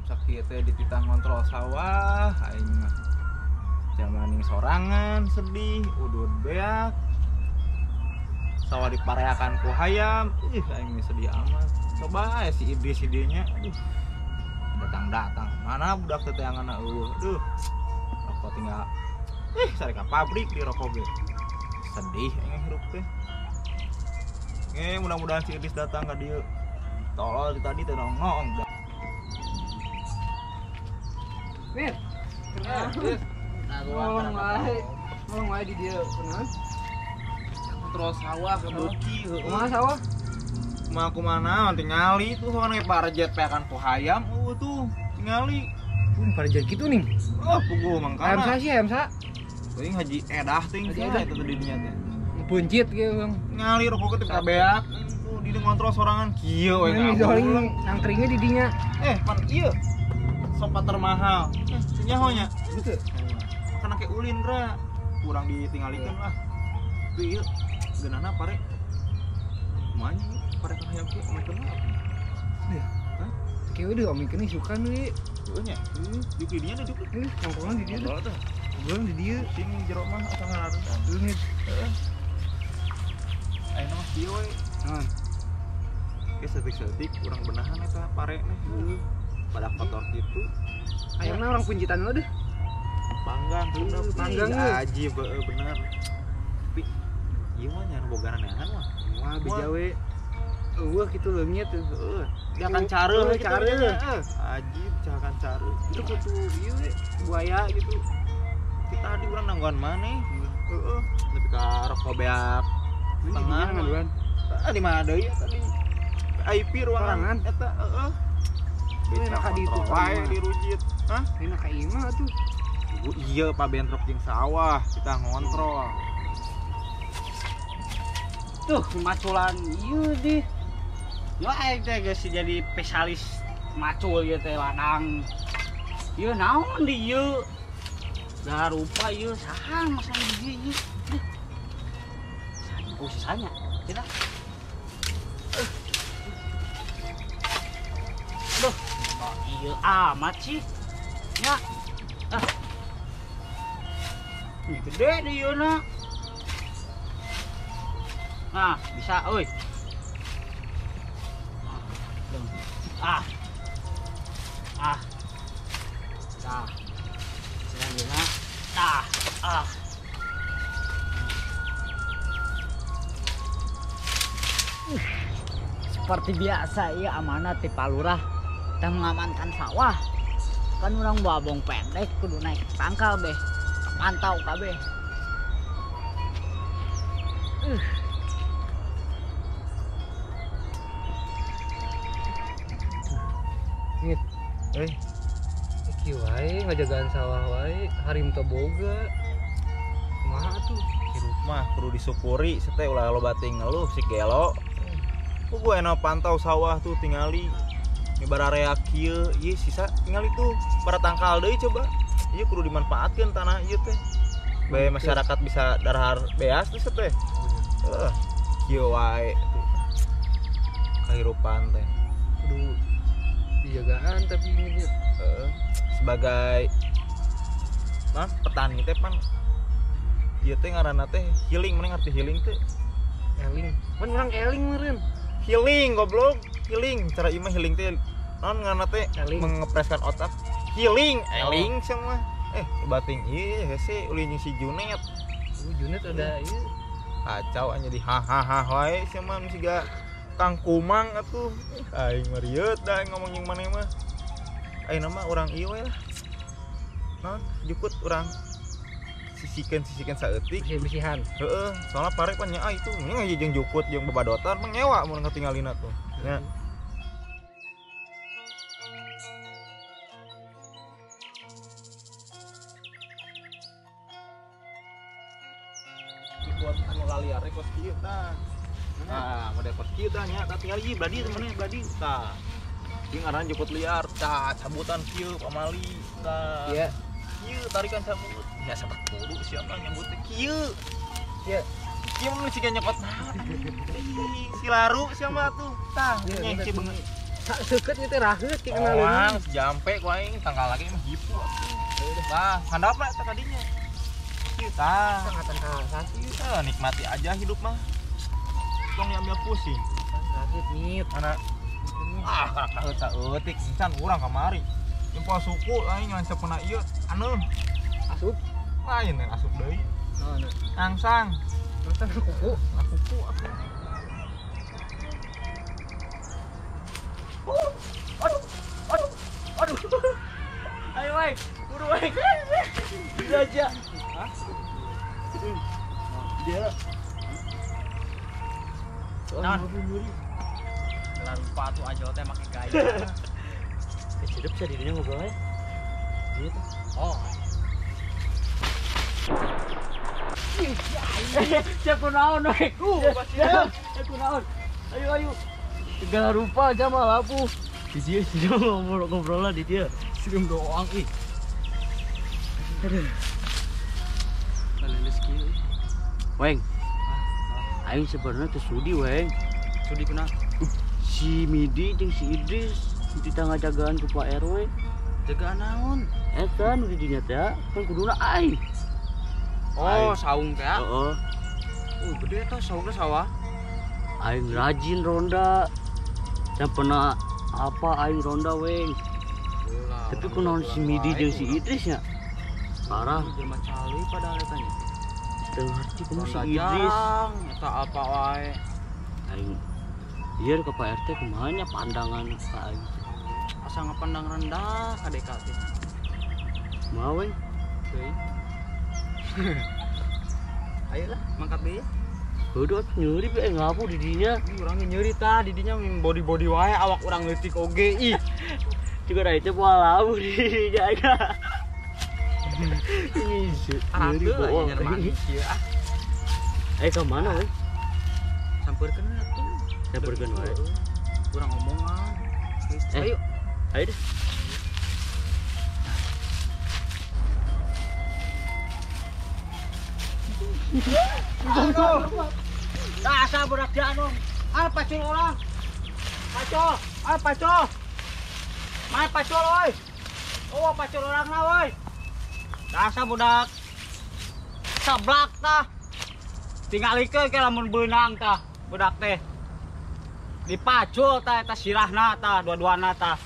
sakit teh dititah ngontrol sawah aing mah jamaning sorangan sedih udud beak sawah dipareakan ku hayam aing sedih amat coba si Idris idenya datang mana budak teh teanganna rokok tinggal sare ka pabrik di rokok ge sedih aing hirup teh mudah-mudahan si Idris datang ka dieu tolol tadi teh nongong Mir ngolong wae di dieu kenaon terus sawah kebeuki kumaha sawah kumana tingali tuh soalnya parajet peakan ku hayam tuh tingali parajet gitu nih puguh mangkana ayam sa teuing haji edah ting sia eta teh dinya teh buncit gitu bang ngali rokok teh kabeak tuh di ngontrol sorangan kieu we ngabung nangkringnya di dinya pan ieu sopat termahal senyahonya gitu kana ke ulin ra kurang ditinggalikeun lah tuh ieu geunana pare kumaha pare ka hayam kieu omikeun apa ya kieu deui omikeun suka deui heuh nya di dinya deui nongkrong di dieu teh nongkrong di dieu sing jero mah asa ngaranna leungit ayeuna mah kieu we naon ke setik-setik urang benahan eta pare nih pada kotor gitu ayamna orang puncitan lo deh panggang panggang aji bener tapi ieu mah nya bogaran neangan mah wah bejawe kitu leungit dia akan careuh aji akan careuh itu kudu ieu buaya gitu kita di urang nangguan maneh tapi ka rokok beak tengah ngaduan di mana deui tadi IP ruangan eta enak di itu wae dirujit enak ka ieu mah atuh iya Pak Bentrok jeung sawah kita ngontrol tuh maculan ieu di yo aing teh geus jadi spesialis macul ieu teh ladang ieu naon di ieu da rupa ieu saha masang di ieu oh sisanya cenah duh ieu amat sih nya ini gede di ieu na nah bisa euy nah selanjutnya seperti biasa ya amanat ti palurah kita mengamankan sawah kan orang babong pendek kudu naik tangkal beh pantau kabeh ngit iki wae ngajagaan sawah wae harim teu boga kumaha tuh hirup mah kudu disyukuri teh ulah loba ting ngeluh si gelo gue enak pantau sawah tuh tingali ibarat area kieu ieu sisa tingali tuh para tangkal deui coba ieu kudu dimanfaatkeun tanah ieu teh bae masyarakat bisa darahar beas teh teh kieu wae kahirupan teh kudu dijagaan tapi ini sebagai petani teh pan ieu teh ngaranna teh healing mana ngerti healing teh eling mun urang eling meureun healing goblok healing cara ieu mah healing teh naon ngaranna teh mengepreskan otak healing eling semua bating ieu hese ulin si Junet Junet ada ieu kacau anya di hahaha wae sia mah siga Kang Kumang atuh aing mah rieut da ngomong jeung maneh mah ayeuna mah urang ieu we lah naon jukut urang sisikeun saeutik bisihan soalnya pare pan nya itu nya jeung jukut jeung babadotan mah nyewa mun ngatingalina tuh nya buat anu laliar kos kieu tah nah mode kos kieu tah nya tinggal ieu bladi temennya bladi tah ieu ngaranna jukut liar tah cabutan kieu pamali tah iya kieu tarikan cabut nya sabat kudu sia mah nyambut teh kieu iya kieu mun siga nyokot naon si laru sia mah tuh tah nya kieu beungeut Seukeut nya teh raheut ki kenal Orang jampe ku aing tanggal lagi mah hipu. Lah, handap lah teh kadinya. Kita angkatan kasasi nikmati aja hidup mah. Tong ambil pusing. raheut nit. Mana kana eutik encan urang kamari. Jempol suku aing ngan sapeuna ieu anu Asup. lain yang asup deui. Oh, nah. Angsang. Nonton kuku. Kuku aku. Aduh. Ayo, woi. Buru, woi. Bisa aja. Hah? Dia. Nah, Gelar lupa tuh aja teh make gaya. Hidup bisa dirinya ngobrol ya. Dia tuh. Oh. Siapa naon ku? Siapa naon? Ayo. Segala rupa aja mah lapu. Di dia ngobrol lah di dia. Sirum doang ih. Aduh. Baleles kieu. Weng. Aing sebenarnya teh sudi, Weng. Sudi kuna? Si Midi jeung si Idris di tangga jagaan ku Pak RW. Jagaan naon? Eta nu di dinya teh kan kuduna aing. Oh, saung teh. Heeh. Oh, gede tuh saungnya sawah. Aing rajin ronda. Can pernah apa aing ronda, Weng. Tapi kunaon si Midi jeung si Idris nya? Parah. Jelema cali pada aletanya. Teu ngarti kumaha si Idris. Eta apa wae. Aing ieu ka Pak RT kumaha nya pandangan ka aing. Asa ngapandang rendah ka DKT. Kumaha, Weng? Teuing. Ayolah, mangkat deui. Heuduh nyeri be ngapu di dinya. Urang nyeri tah di dinya body wae awak urang leutik oge ih. Juga da itu poal labu di dinya aing. Nyeri bohong. Ka mana, Weng? Sampeurkeun atuh. Sampeurkeun wae. Urang omongan. Ayo. Ayo deh. Dasar budak janong. Apa pacul orang? Pacul, pacul. Main pacul, oi. Oh, pacul orang na, oi. Dasar budak seblak tah. Tingalikeun ke lamun beunang tah, budak teh. Dipacul tah eta sirahna tah, dua-duana tah.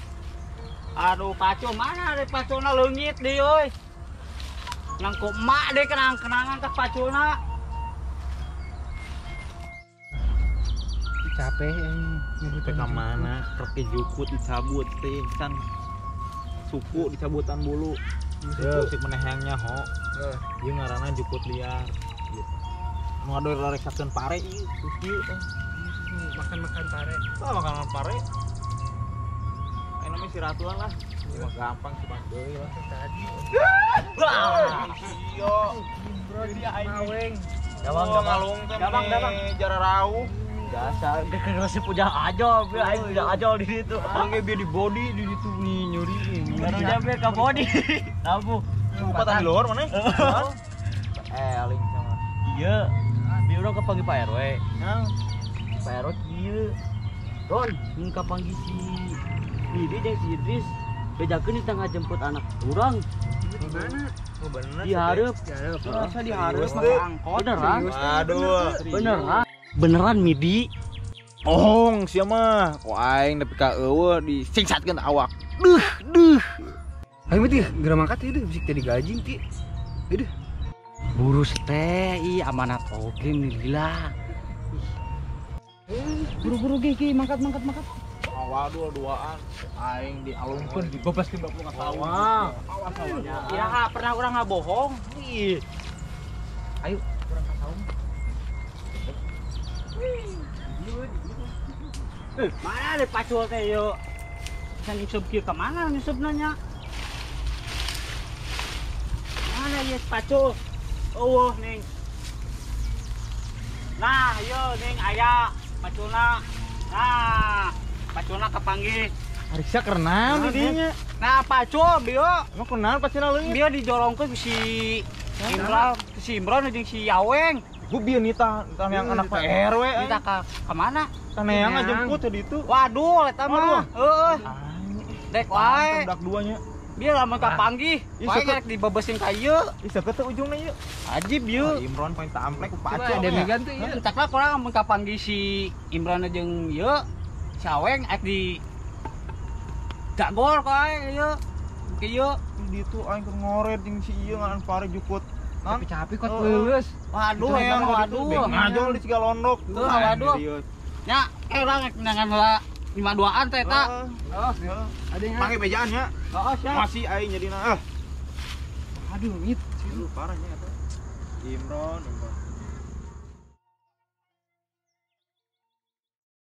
Aduh, pacul mana deh paculna leungit deui, euy. Nangku emak deh kenang-kenangan ke paculna. Capek Teh ka mana? Rek jukut dicabut teh can suku dicabutan bulu. Teu si menehangnya ho. Ieu ngaranna jukut liar gitu. Nu ado lareksakeun pare ieu kieu teh. Makan-makan pare. Makanan pare. Ayo namanya si ratuan lah. Cuma gampang sih Bang deui lah tadi. Iya. Bro, dia aing. Gabang ngalung teh Gabang. jara rauh. Dasar kekerasi pujang ajol, be aing pujang ajol di situ. Angge bieu di body di situ nih nyuri. Baru nyampe ke body. Lampu. Kupatan di luar mana? Eling sama. Iya. Dia urang kepanggil Pak RW. Nah, Pak RW kieu. Don, mun kapanggih si Midi jeung si Idris bejakeun di tengah jemput anak urang. Di mana? oh bener. Di hareup. Masa diharus Serius, make teh? angkot? Beneran? Aduh. Beneran? Beneran Midi? Oh, sia mah. Ku aing nepi ka eueuh disingsatkeun awak. Duh. Ayo mah geura mangkat ieu bisik teh digajing ti. Aduh. Burus teh, amanat oge gila. Buru-buru gigi, mangkat. Waduh duaan. Aing dialungkeun di 12.50 ka sawah. Awas awalnya. Ya, pernah urang ngabohong. Ih. Ayo, urang ka saung. Mana deh pacul teh yo. Can nyusup kieu ka mana nyusupna nya? Mana ieu pacul? Eueuh ning. Nah, yo ning aya paculna. Nah, paculna kepanggih. Ariksa kerenam di dinya. Nah, pacul bieu. Emang kenaon pacina leungit? Bieu dijolongkeun ku si Imran jeung si Yaweng. Gue biar nita yang anak Pak RW Kita ke mana? kan yang ngajemput tadi itu. Waduh, eta mah. Heeh. Dek wae. Dak duanya. Dia lamun kapanggih, Ih, wae seket. ngarek dibebesin ka ieu. Ih, sakit tuh ujungnya yuk. Ajib Oh, ieu. Imron poin tamplek ku Coba pacul. ada ya. megan tuh ya. Entak lah kurang lamun kapanggih si Imran jeung ieu. Si Aweng aek di Gagor kae ieu. Ke ieu. Di itu aing keur ngoret jeung si ieu ngan pare jukut. Hah? Capek kok Oh, lulus. Waduh, Itu yang waduh. ngajol di Cigalondok. Tuh, waduh. Nya, urang nangan heula 52an teh eta. Oh, Ada yang pakai bejaan ya. Heeh, siap. Masih aing jadi nah. aduh, ngit. Lu parahnya eta. Imron.